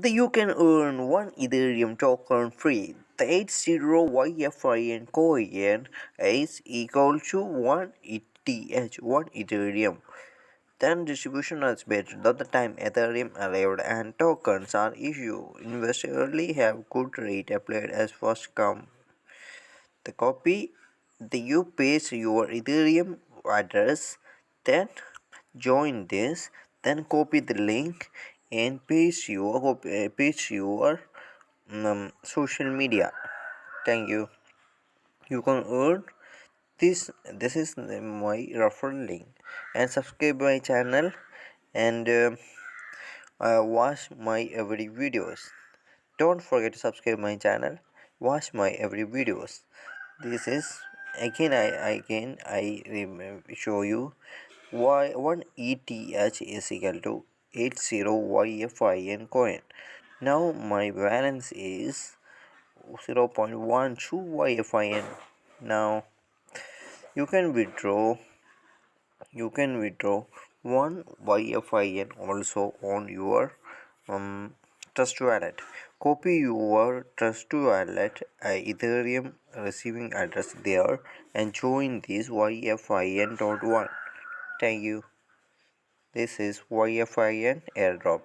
You can earn one Ethereum token free. The 80YFIN coin is equal to 1 ETH, 1 Ethereum. Then distribution is better. At the time Ethereum arrived and tokens are issued, investors early have good rate applied as first come. The copy, you paste your Ethereum address, then join this, then copy the link and paste your social media. Thank you. You can earn this. This is my referral link, and subscribe my channel and watch my every videos. Don't forget to subscribe my channel. Watch my every videos. This is show you why 1 ETH is equal to 80YFIN coin. Now my balance is 0.12 YFIN. Now you can withdraw you can withdraw 1 YFIN also on your trust wallet. Copy your trust wallet Ethereum receiving address there and join this YFIN.1. Thank you. This is YFIN airdrop.